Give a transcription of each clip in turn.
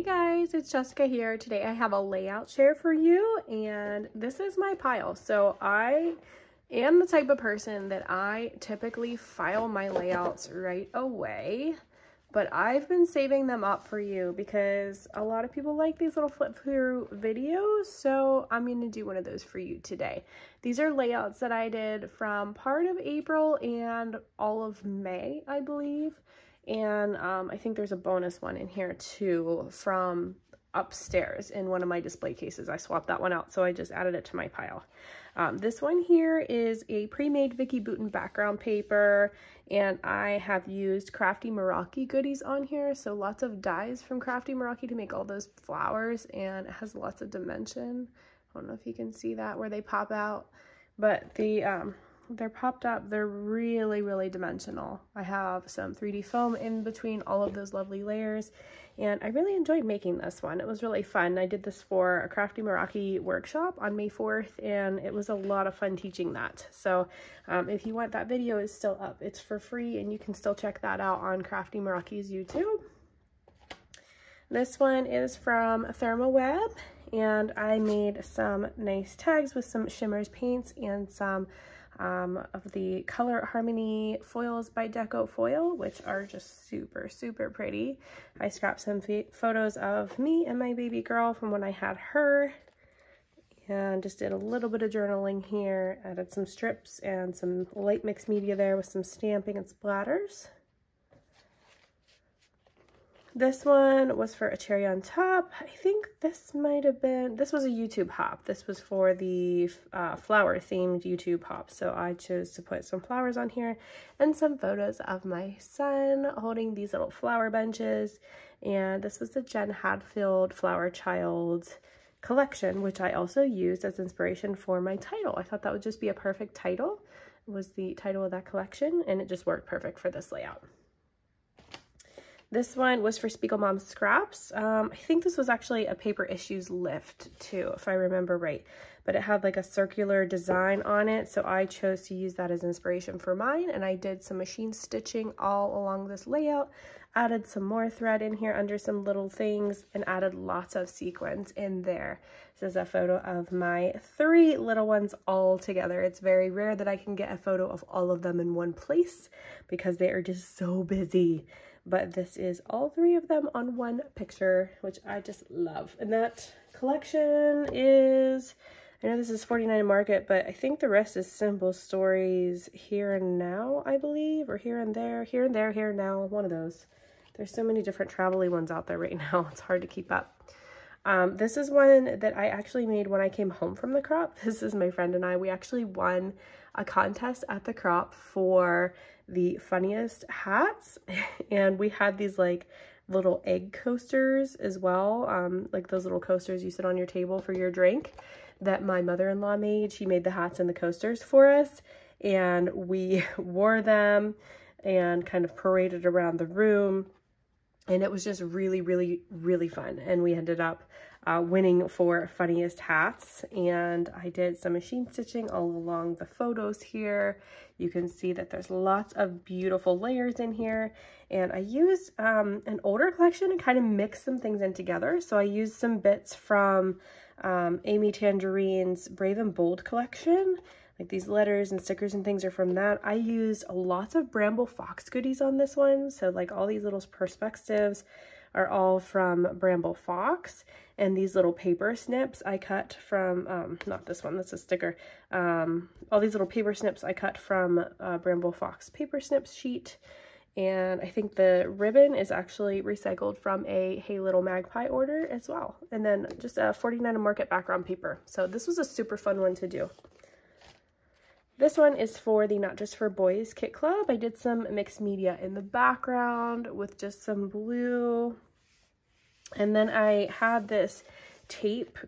Hey guys, it's Jessica here. Today I have a layout share for you, and this is my pile. So I am the type of person that I typically file my layouts right away, but I've been saving them up for you because a lot of people like these little flip through videos, so I'm going to do one of those for you today. These are layouts that I did from part of April and all of May, I believe. And I think there's a bonus one in here too from upstairs in one of my display cases. I swapped that one out, so I just added it to my pile. This one here is a pre-made Vicky Bouton background paper, and I have used Crafty Meraki goodies on here. So lots of dies from Crafty Meraki to make all those flowers, and it has lots of dimension. I don't know if you can see that where they pop out, but they're popped up. They're really dimensional. I have some 3D foam in between all of those lovely layers, and I really enjoyed making this one. It was really fun. I did this for a Crafty Meraki workshop on May 4th, and it was a lot of fun teaching that. So if you want, that video is still up. It's for free, and you can still check that out on Crafty Meraki's YouTube. This one is from ThermoWeb, and I made some nice tags with some Shimmers paints and some of the Color Harmony foils by Deco Foil, which are just super pretty. I scrapped some photos of me and my baby girl from when I had her, and just did a little bit of journaling here. Added some strips and some light mixed media there with some stamping and splatters. This one was for a cherry on top. I think this might have been, this was a YouTube hop. This was for the flower themed YouTube hop. So I chose to put some flowers on here and some photos of my son holding these little flower benches. And this was the Jen Hadfield Flower Child collection, which I also used as inspiration for my title. I thought that would just be a perfect title. It was the title of that collection, and it just worked perfect for this layout. This one was for Spiegel Mom Scraps. I think this was actually a Paper Issues lift too, if I remember right. But it had like a circular design on it, so I chose to use that as inspiration for mine. And I did some machine stitching all along this layout, added some more thread in here under some little things, and added lots of sequins in there. This is a photo of my 3 little ones all together. It's very rare that I can get a photo of all of them in one place because they are just so busy. But this is all 3 of them on one picture, which I just love. And that collection is, I know this is 49 Market, but I think the rest is Simple Stories Here and Now, I believe, or Here and There, Here and There, Here and Now, one of those. There's so many different travel-y ones out there right now. It's hard to keep up. This is one that I actually made when I came home from the crop. This is my friend and I. We actually won a contest at the crop for the funniest hats, and we had these like little egg coasters as well, like those little coasters you sit on your table for your drink that my mother-in-law made. She made the hats and the coasters for us, and we wore them and kind of paraded around the room, and it was just really fun. And we ended up winning for funniest hats, and I did some machine stitching all along the photos here. You can see that there's lots of beautiful layers in here, and I used an older collection and kind of mixed some things in together. So I used some bits from Amy Tangerine's Brave and Bold collection. Like these letters and stickers and things are from that. I used lots of Bramble Fox goodies on this one. So like all these little perspectives are all from Bramble Fox, and these little paper snips I cut from, not this one, that's a sticker. All these little paper snips I cut from Bramble Fox paper snips sheet. And I think the ribbon is actually recycled from a Hey Little Magpie order as well. And then just a 49 Market background paper. So this was a super fun one to do. This one is for the Not Just for Boys Kit Club. I did some mixed media in the background with just some blue. And then I had this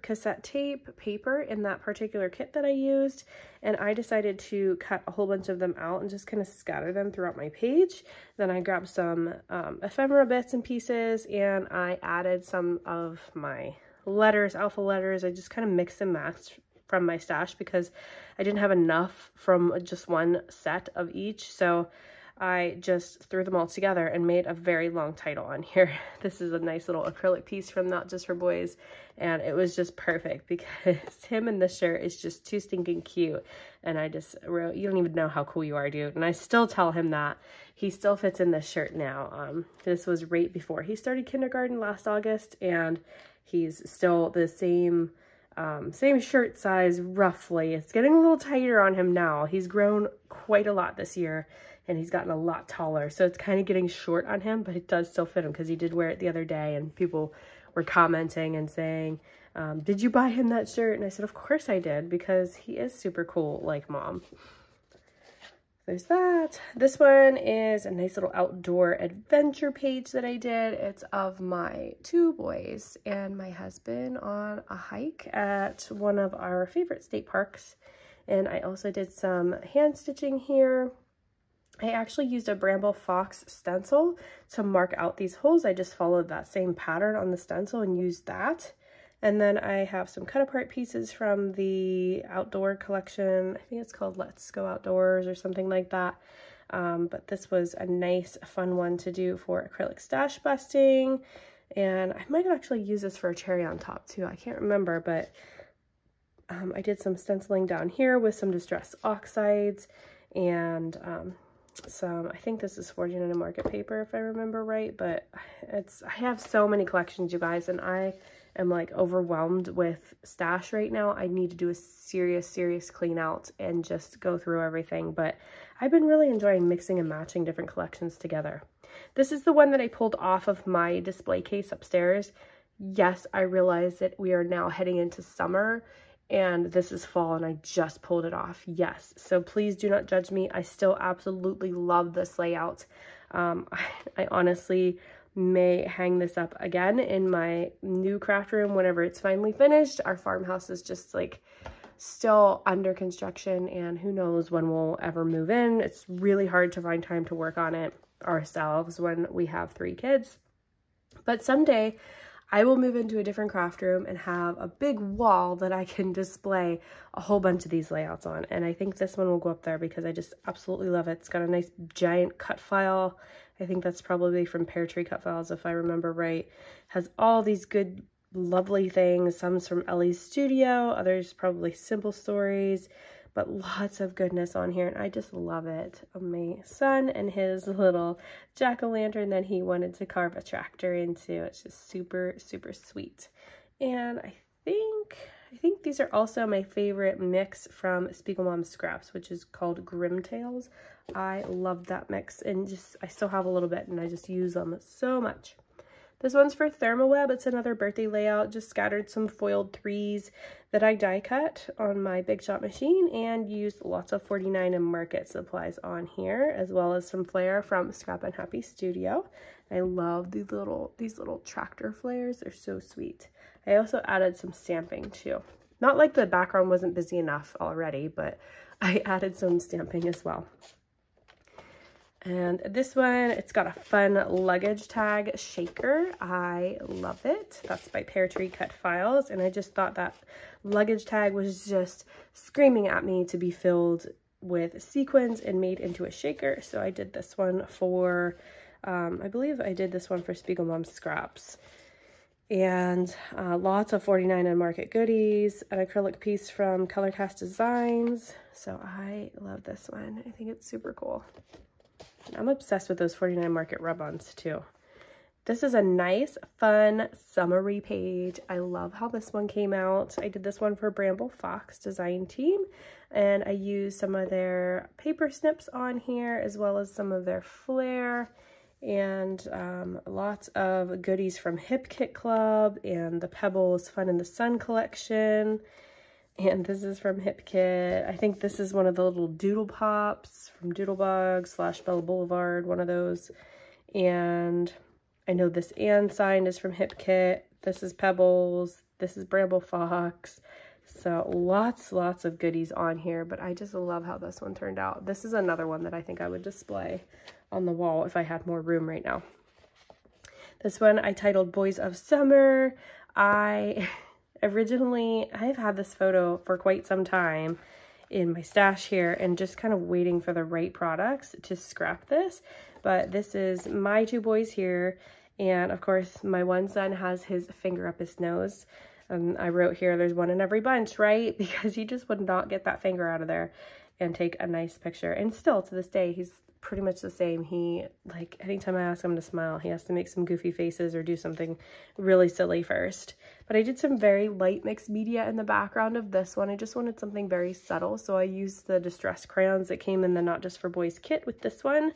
cassette tape paper in that particular kit that I used, and I decided to cut a whole bunch of them out and just kind of scatter them throughout my page. Then I grabbed some ephemera bits and pieces, and I added some of my letters, alpha letters. I just kind of mixed and matched from my stash because I didn't have enough from just one set of each. So I just threw them all together and made a very long title on here. This is a nice little acrylic piece from Not Just for Boys, and it was just perfect because him in this shirt is just too stinking cute. And I just wrote, "You don't even know how cool you are, dude." And I still tell him that. He still fits in this shirt now. This was right before he started kindergarten last August, and he's still the same shirt size roughly. It's getting a little tighter on him now. He's grown quite a lot this year, and he's gotten a lot taller, so it's kind of getting short on him, but it does still fit him because he did wear it the other day, and people were commenting and saying, "Did you buy him that shirt?" And I said, "Of course I did, because he is super cool like Mom." There's that. This one is a nice little outdoor adventure page that I did. It's of my 2 boys and my husband on a hike at one of our favorite state parks. And I also did some hand stitching here. I actually used a Bramble Fox stencil to mark out these holes. I just followed that same pattern on the stencil and used that. And then I have some cut apart pieces from the outdoor collection. I think it's called Let's Go Outdoors or something like that. But this was a nice, fun one to do for acrylic stash busting. And I might have actually used this for a cherry on top too. I can't remember, but I did some stenciling down here with some distress oxides and I think this is 49 market paper if I remember right, but I have so many collections, you guys, and I am like overwhelmed with stash right now. I need to do a serious clean out and just go through everything, but I've been really enjoying mixing and matching different collections together. This is the one that I pulled off of my display case upstairs. Yes, I realize that we are now heading into summer and this is fall and I just pulled it off. Yes, so please do not judge me. I still absolutely love this layout. I honestly may hang this up again in my new craft room whenever it's finally finished. Our farmhouse is just like still under construction and who knows when we'll ever move in. It's really hard to find time to work on it ourselves when we have 3 kids. But someday I will move into a different craft room and have a big wall that I can display a whole bunch of these layouts on. And I think this one will go up there because I just absolutely love it. It's got a nice giant cut file. I think that's probably from Pear Tree Cut Files if I remember right. Has all these good, lovely things. Some's from Ellie's Studio, others probably Simple Stories, but lots of goodness on here, and I just love it. My son and his little jack-o'-lantern that he wanted to carve a tractor into. It's just super sweet. And I think these are also my favorite mix from Spiegelmom Scraps, which is called Grim Tales. I love that mix, and I still have a little bit, and I just use them so much. This one's for Thermoweb. It's another birthday layout. Just scattered some foiled 3s that I die cut on my Big Shot machine and used lots of 49 and Market supplies on here, as well as some flair from Scrap and Happy Studio. I love these little tractor flares. They're so sweet. I also added some stamping too. Not like the background wasn't busy enough already, but I added some stamping as well. And this one, it's got a fun luggage tag shaker. I love it. That's by Pear Tree Cut Files. And I just thought that luggage tag was just screaming at me to be filled with sequins and made into a shaker. So I did this one for, I believe I did this one for Spiegelmom Scraps. And lots of 49 and Market goodies, an acrylic piece from Colorcast Designs. So I love this one. I think it's super cool. I'm obsessed with those 49 Market rub-ons too. This is a nice, fun, summery page. I love how this one came out. I did this one for Bramble Fox design team, and I used some of their paper snips on here, as well as some of their flair, and lots of goodies from Hip Kit Club and the Pebbles Fun in the Sun collection. And this is from Hip Kit. I think this is one of the little Doodle Pops from Doodlebug / Bella Boulevard, one of those. And I know this and sign is from Hip Kit. This is Pebbles. This is Bramble Fox. So lots of goodies on here, but I just love how this one turned out. This is another one that I think I would display on the wall if I had more room right now. This one I titled Boys of Summer. I've had this photo for quite some time, in my stash here and just kind of waiting for the right products to scrap this. But this is my two boys here. And of course, my one son has his finger up his nose. I wrote here, there's one in every bunch, right? Because he just would not get that finger out of there and take a nice picture. And still to this day, he's pretty much the same. He, like, anytime I ask him to smile, he has to make some goofy faces or do something really silly first. But I did some very light mixed media in the background of this one. I just wanted something very subtle, so I used the distress crayons that came in the Not Just for Boys kit with this one.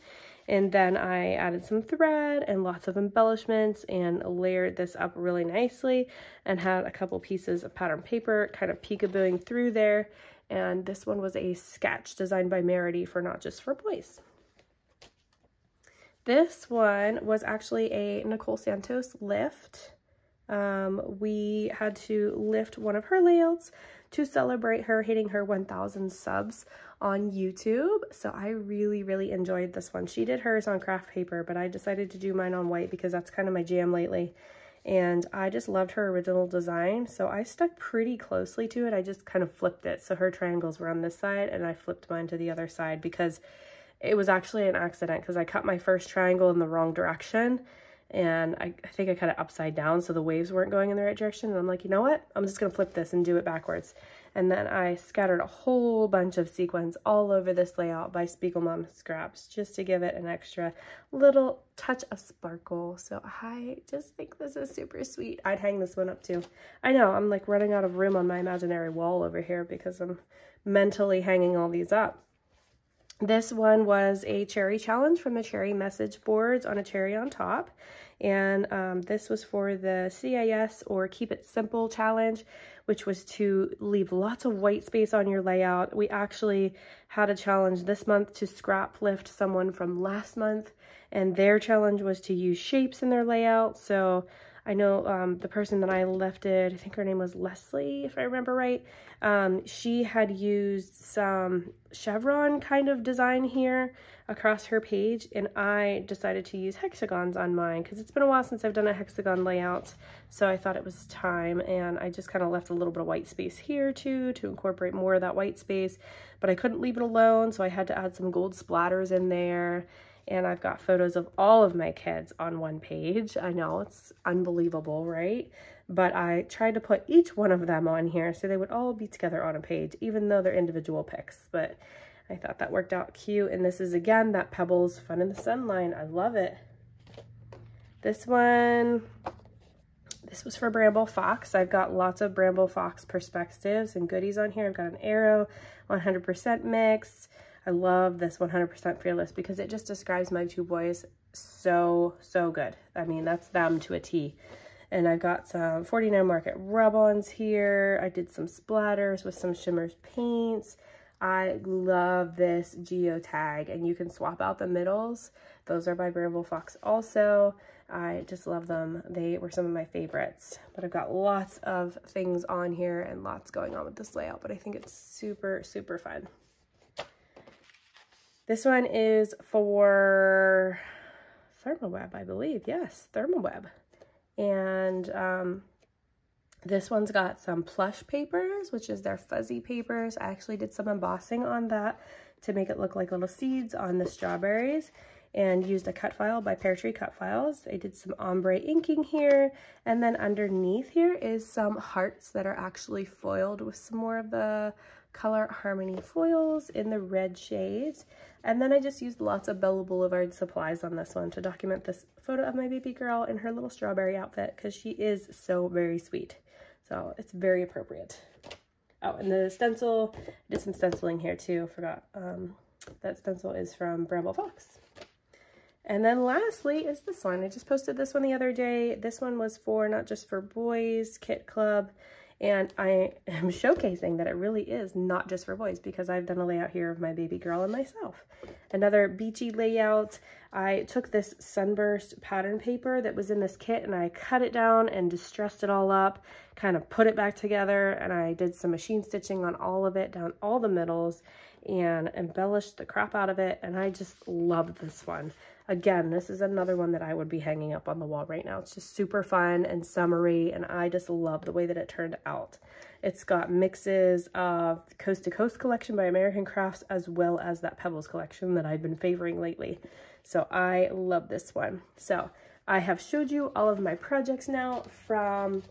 And then I added some thread and lots of embellishments and layered this up really nicely and had a couple pieces of pattern paper kind of peekabooing through there. And this one was a sketch designed by Merity for Not Just for Boys. This one was actually a Nicole Santos lift. We had to lift one of her layouts to celebrate her hitting her 1,000 subs on YouTube. So I really, really enjoyed this one. She did hers on craft paper, but I decided to do mine on white because that's kind of my jam lately. And I just loved her original design. So I stuck pretty closely to it. I just kind of flipped it. So her triangles were on this side and I flipped mine to the other side because it was actually an accident because I cut my first triangle in the wrong direction. And I think I cut it upside down so the waves weren't going in the right direction. And I'm like, you know what? I'm just going to flip this and do it backwards. And then I scattered a whole bunch of sequins all over this layout by Spiegel Mom Scraps just to give it an extra little touch of sparkle. So I just think this is super sweet. I'd hang this one up too. I know, I'm like running out of room on my imaginary wall over here because I'm mentally hanging all these up. This one was a cherry challenge from the cherry message boards on a cherry on top. And this was for the CIS or Keep It Simple challenge, which was to leave lots of white space on your layout. We actually had a challenge this month to scrap lift someone from last month, and their challenge was to use shapes in their layout. So I know the person that I lifted, I think her name was Leslie, if I remember right, she had used some chevron kind of design here across her page, and I decided to use hexagons on mine because it's been a while since I've done a hexagon layout, so I thought it was time, and I just kind of left a little bit of white space here too to incorporate more of that white space, but I couldn't leave it alone, so I had to add some gold splatters in there. And I've got photos of all of my kids on one page. I know, it's unbelievable, right? But I tried to put each one of them on here so they would all be together on a page, even though they're individual pics. But I thought that worked out cute. And this is, again, that Pebbles Fun in the Sun line. I love it. This one, this was for Bramble Fox. I've got lots of Bramble Fox perspectives and goodies on here. I've got an arrow, 100% mix. I love this 100% Fearless because it just describes my two boys so good. I mean, that's them to a T. And I've got some 49 Market rub-ons here. I did some splatters with some Shimmers paints. I love this geotag, and you can swap out the middles. Those are by Bramble Fox also. I just love them. They were some of my favorites. But I've got lots of things on here and lots going on with this layout, but I think it's super fun. This one is for Thermoweb, I believe. Yes, Thermoweb. And this one's got some plush papers, which is their fuzzy papers. I actually did some embossing on that to make it look like little seeds on the strawberries, and used a cut file by Pear Tree Cut Files. I did some ombre inking here, and then underneath here is some hearts that are actually foiled with some more of the Color Harmony foils in the red shades. And then I just used lots of Bella Boulevard supplies on this one to document this photo of my baby girl in her little strawberry outfit because she is so very sweet. So it's very appropriate. Oh, and the stencil, I did some stenciling here too. Forgot that stencil is from Bramble Fox. And then lastly is this one. I just posted this one the other day. This one was for Not Just for Boys Kit Club. And I am showcasing that it really is not just for boys because I've done a layout here of my baby girl and myself. Another beachy layout. I took this sunburst pattern paper that was in this kit and I cut it down and distressed it all up, kind of put it back together, and I did some machine stitching on all of it, down all the middles, and embellished the crap out of it, and I just love this one. Again, this is another one that I would be hanging up on the wall right now. It's just super fun and summery, and I just love the way that it turned out. It's got mixes of Coast to Coast collection by American Crafts, as well as that Pebbles collection that I've been favoring lately. So I love this one. So I have showed you all of my projects now from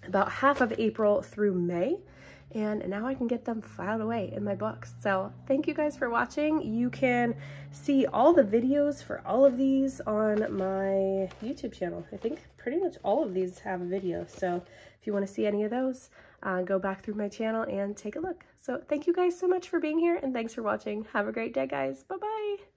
about half of April through May, and now I can get them filed away in my books. So thank you guys for watching. You can see all the videos for all of these on my YouTube channel. I think pretty much all of these have a video. So if you want to see any of those, go back through my channel and take a look. So thank you guys so much for being here, and thanks for watching. Have a great day, guys. Bye-bye.